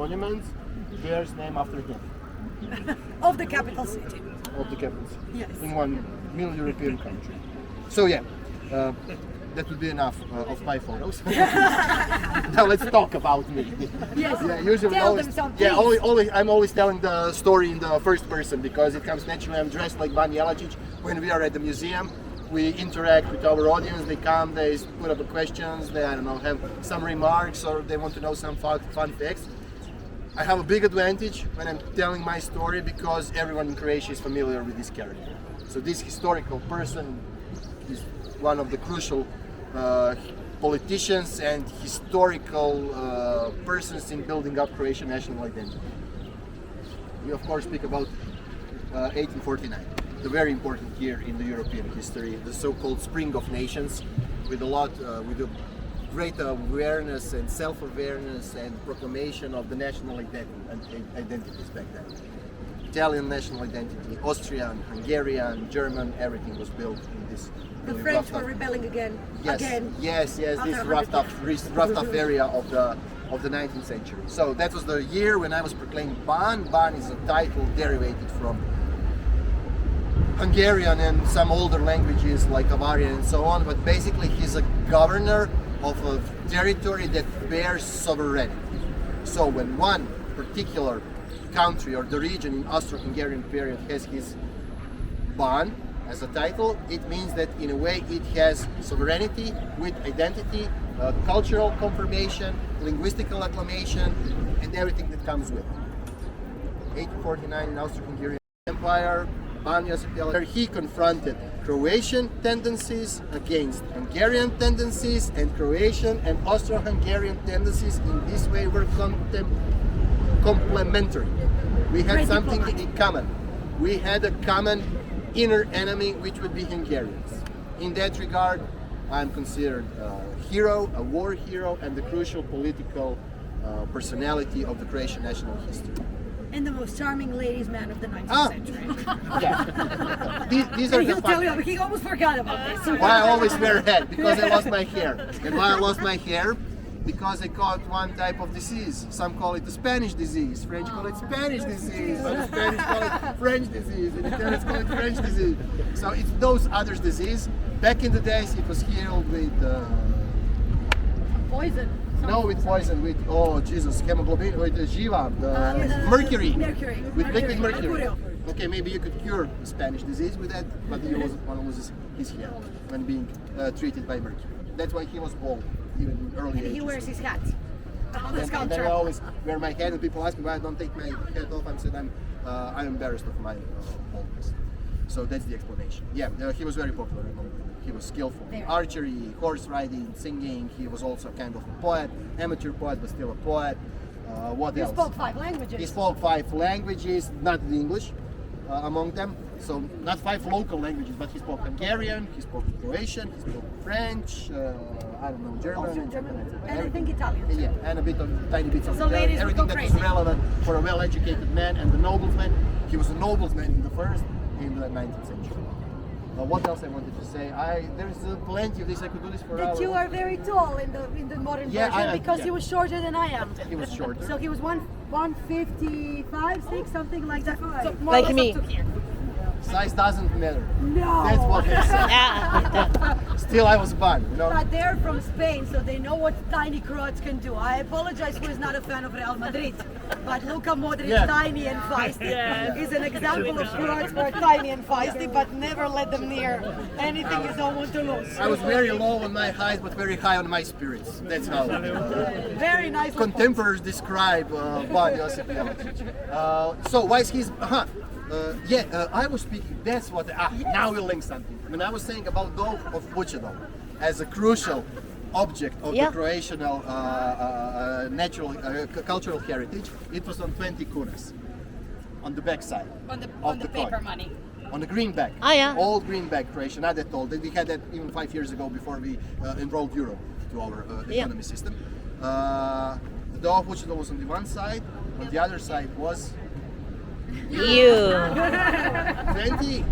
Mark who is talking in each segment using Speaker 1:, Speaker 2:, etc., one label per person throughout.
Speaker 1: monument bears name after him.
Speaker 2: Of the capital city.
Speaker 1: Of the capital city.
Speaker 2: Yes.
Speaker 1: In one middle European country. So yeah, that would be enough of my photos. Now let's talk about me.
Speaker 2: Yes.
Speaker 1: Yeah, usually
Speaker 2: Tell
Speaker 1: always,
Speaker 2: them some,
Speaker 1: yeah,
Speaker 2: please.
Speaker 1: I'm always telling the story in the first person because it comes naturally. I'm dressed like Ban Jelačić. When we are at the museum, we interact with our audience. They come, they put up questions, they, I don't know, have some remarks or they want to know some fun facts. I have a big advantage when I'm telling my story because everyone in Croatia is familiar with this character. So this historical person is one of the crucial politicians and historical persons in building up Croatian national identity. We of course speak about 1849, the very important year in the European history, the so-called Spring of Nations, with a great awareness and self-awareness and proclamation of the national identities back then. Italian national identity, Austrian, Hungarian, German, everything was built in this.
Speaker 2: The French were rebelling again.
Speaker 1: Yes, this roughed up area of the 19th century. So that was the year when I was proclaimed Ban. Ban is a title derivated from Hungarian and some older languages like Bavarian and so on, but basically he's a governor of a territory that bears sovereignty. So when one particular country or the region in Austro-Hungarian period has his Ban as a title, it means that in a way it has sovereignty with identity, cultural confirmation, linguistical acclamation, and everything that comes with it. 1849 in Austro-Hungarian Empire, Ban Josip Jelačić, he confronted Croatian tendencies against Hungarian tendencies, and Croatian and Austro-Hungarian tendencies in this way were complementary. We had something in common. We had a common inner enemy, which would be Hungarians. In that regard, I'm considered a hero, a war hero, and the crucial political personality of the Croatian national history.
Speaker 2: And the most charming ladies' man of the 19th century.
Speaker 1: Yeah. These are
Speaker 2: He'll
Speaker 1: the
Speaker 2: tell you, he almost forgot about this.
Speaker 1: Why I always wear a hat? Because I lost my hair. And why I lost my hair? Because I caught one type of disease. Some call it the Spanish disease. French call it Spanish disease. But the Spanish call it French disease. And the Italians call it French disease. So it's those others' disease. Back in the days, it was healed with
Speaker 2: Poison.
Speaker 1: no, with poison, with, oh Jesus, hemoglobin, with Jiva, mercury. With liquid mercury. Okay, maybe you could cure the Spanish disease with that, but he loses his hair when being treated by mercury. That's why he was bald, even in early ages.
Speaker 2: He wears his hat.
Speaker 1: And then I always wear my hat, and people ask me why I don't take my hat off. I said I'm embarrassed of my baldness. So that's the explanation. Yeah, he was very popular among women. He was skillful in archery, horse riding, singing. He was also kind of a poet, amateur poet, but still a poet. What else?
Speaker 2: He spoke 5 languages.
Speaker 1: He spoke 5 languages, not the English among them. So not 5 local languages, but he spoke Hungarian, he spoke Croatian, he spoke French, I don't know, German.
Speaker 2: And I think Italian.
Speaker 1: Yeah, and a bit of tiny bits of
Speaker 2: So ladies
Speaker 1: everything
Speaker 2: go
Speaker 1: that was
Speaker 2: crazy.
Speaker 1: relevant for a well-educated man and the nobleman. He was a nobleman in the 19th century. What else I wanted to say? There's plenty of this. I could do this for hours.
Speaker 2: That you are very tall in the modern version because he was shorter than I am.
Speaker 1: He was shorter.
Speaker 2: So he was 155, 6, something like that. So more
Speaker 3: Like
Speaker 2: or less
Speaker 3: me.
Speaker 2: up to here.
Speaker 1: Size doesn't matter.
Speaker 2: No.
Speaker 1: That's what they said.
Speaker 3: Yeah.
Speaker 1: Still, I was Ban, you know.
Speaker 2: But they're from Spain, so they know what tiny Croats can do. I apologize who is not a fan of Real Madrid, but Luka Modric, tiny and feisty, is an example of Croats who are tiny and feisty, but never let them near anything you don't want to lose.
Speaker 1: I was very low on my height, but very high on my spirits. That's how
Speaker 2: Very nice.
Speaker 1: contemporaries describe Ban Josip Jelačić. So why is his? I was speaking. That's what. Now we'll link something. When I was saying about Dove of Vučedol as a crucial object of the Croatian natural cultural heritage, it was on 20 kunas on the back side
Speaker 3: On the
Speaker 1: coin.
Speaker 3: paper money.
Speaker 1: On the greenback.
Speaker 3: Oh, yeah.
Speaker 1: Old greenback Croatian, not that old. We had that even 5 years ago before we enrolled euro to our economy system. The Dove of Vučedol was on the one side. On the other side was
Speaker 3: You.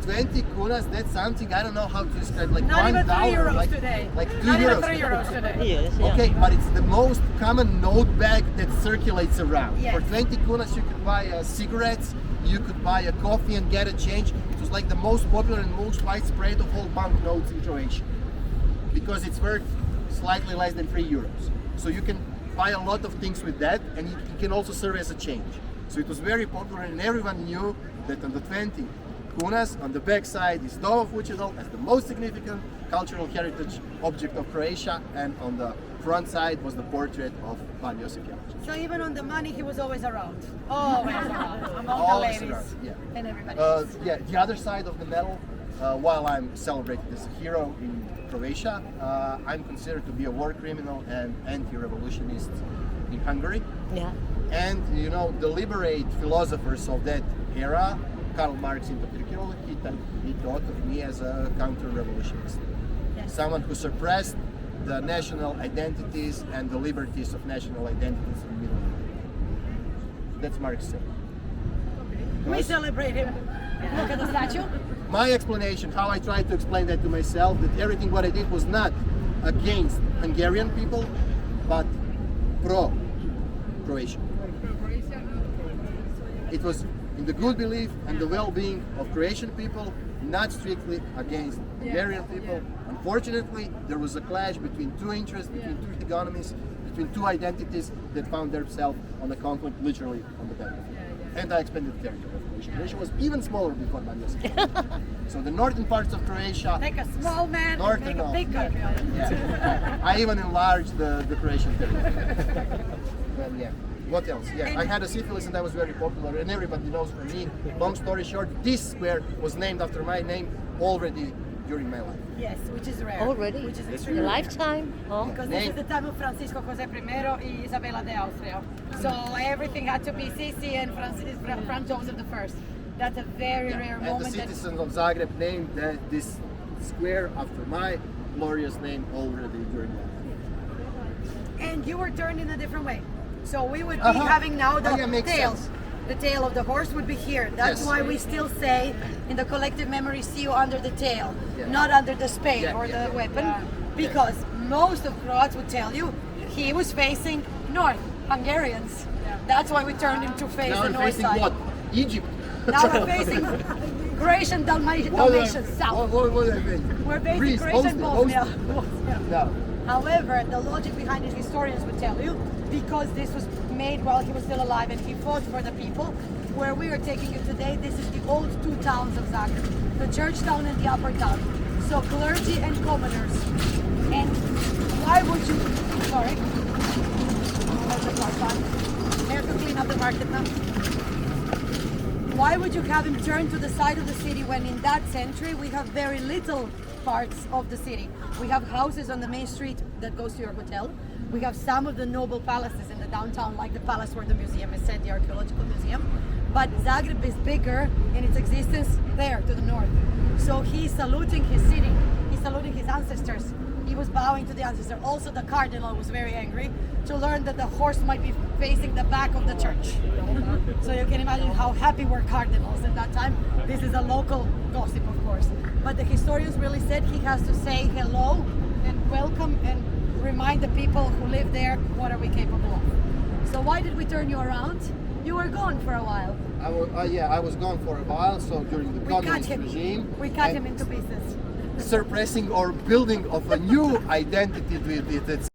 Speaker 1: 20 kunas, that's something, I don't know how to describe, like
Speaker 2: Not even
Speaker 1: $1,
Speaker 2: €3
Speaker 1: like,
Speaker 2: today.
Speaker 1: like 2
Speaker 2: Not
Speaker 1: euros.
Speaker 2: even €3 today.
Speaker 3: Yes, yeah.
Speaker 1: Okay, but it's the most common note bag that circulates around.
Speaker 2: Yes.
Speaker 1: For 20 kunas, you could buy cigarettes, you could buy a coffee and get a change. It was like the most popular and most widespread of all banknotes in Croatia, because it's worth slightly less than 3 euros. So you can buy a lot of things with that, and it can also serve as a change. So it was very popular, and everyone knew that on the 20 kunas, on the back side is Dom of Vučedol as the most significant cultural heritage object of Croatia, and on the front side was the portrait of Ban Josip Jelačić.
Speaker 2: So even on the money, he was always around. Always around. Among the
Speaker 1: Always
Speaker 2: ladies
Speaker 1: around, yeah.
Speaker 2: and everybody else.
Speaker 1: Yeah, the other side of the medal, while I'm celebrated as a hero in Croatia, I'm considered to be a war criminal and anti-revolutionist in Hungary.
Speaker 3: Yeah.
Speaker 1: And you know, the liberate philosophers of that era, Karl Marx in particular, he thought of me as a counter-revolutionist.
Speaker 2: Yes.
Speaker 1: Someone who suppressed the national identities and the liberties of national identities in the Middle East. That's Marx said.
Speaker 2: We celebrate him. Look at the statue.
Speaker 1: My explanation, how I tried to explain that to myself, that everything what I did was not against Hungarian people, but pro-Croatian. It was in the good belief and the well-being of Croatian people, not strictly against Hungarian people. Unfortunately, there was a clash between two interests, between two economies, between two identities that found themselves on a conflict literally on the battlefield. And I expanded the territory of Croatia. Croatia was even smaller before Ban Josip. So the northern parts of Croatia,
Speaker 2: Take a small man and
Speaker 1: Northern
Speaker 2: make a
Speaker 1: of-
Speaker 2: big country out of it.
Speaker 1: yeah. I even enlarged the Croatian territory. Well, yeah. What else? Yeah, I had a syphilis and I was very popular, and everybody knows for me. Long story short, this square was named after my name already during my life.
Speaker 2: Yes, which is rare.
Speaker 3: Already?
Speaker 2: Which is
Speaker 3: A
Speaker 2: extremely rare.
Speaker 3: lifetime? Oh.
Speaker 2: Because this is the time of Francisco José I y Isabela de Austria. So everything had to be Sisi and Franz Joseph I. That's a very rare
Speaker 1: And the
Speaker 2: moment.
Speaker 1: citizens of Zagreb named this square after my glorious name already during my life.
Speaker 2: And you were turned in a different way. So we would be
Speaker 1: Uh-huh.
Speaker 2: having now the
Speaker 1: Oh, yeah, makes
Speaker 2: tail.
Speaker 1: sense.
Speaker 2: The tail of the horse would be here. That's
Speaker 1: Yes.
Speaker 2: why we still say in the collective memory, see you under the tail,
Speaker 1: Yeah.
Speaker 2: not under the spade
Speaker 1: Yeah,
Speaker 2: or
Speaker 1: yeah,
Speaker 2: the
Speaker 1: yeah.
Speaker 2: weapon. Because most of Croats would tell you he was facing north, Hungarians. That's why we turned him to face
Speaker 1: Now
Speaker 2: the
Speaker 1: I'm
Speaker 2: north
Speaker 1: facing
Speaker 2: side.
Speaker 1: what? Egypt.
Speaker 2: Now we're facing Croatian Dalmatian south.
Speaker 1: What did I think?
Speaker 2: We're facing
Speaker 1: Greece,
Speaker 2: Croatian
Speaker 1: Bosnia.
Speaker 2: Bosnia.
Speaker 1: No.
Speaker 2: However, the logic behind it, historians would tell you, because this was made while he was still alive and he fought for the people. Where we are taking you today, this is the old two towns of Zagreb, the church town and the upper town. So clergy and commoners. And why would you, sorry, that's the part one. I have to clean up the market now. Why would you have him turn to the side of the city when in that century we have very little parts of the city? We have houses on the main street that goes to your hotel. We have some of the noble palaces in the downtown, like the palace where the museum is set, the archaeological museum. But Zagreb is bigger in its existence there to the north. So he's saluting his city, he's saluting his ancestors. He was bowing to the ancestor. Also the cardinal was very angry to learn that the horse might be facing the back of the church. So you can imagine how happy were cardinals at that time. This is a local gossip, of course. But the historians really said he has to say hello and welcome and remind the people who live there what are we capable of. So why did we turn you around? You were gone for a while.
Speaker 1: I was gone for a while, so during the
Speaker 2: We cut
Speaker 1: communist
Speaker 2: him.
Speaker 1: regime.
Speaker 2: We cut
Speaker 1: and
Speaker 2: him into pieces.
Speaker 1: Suppressing or building of a new identity with its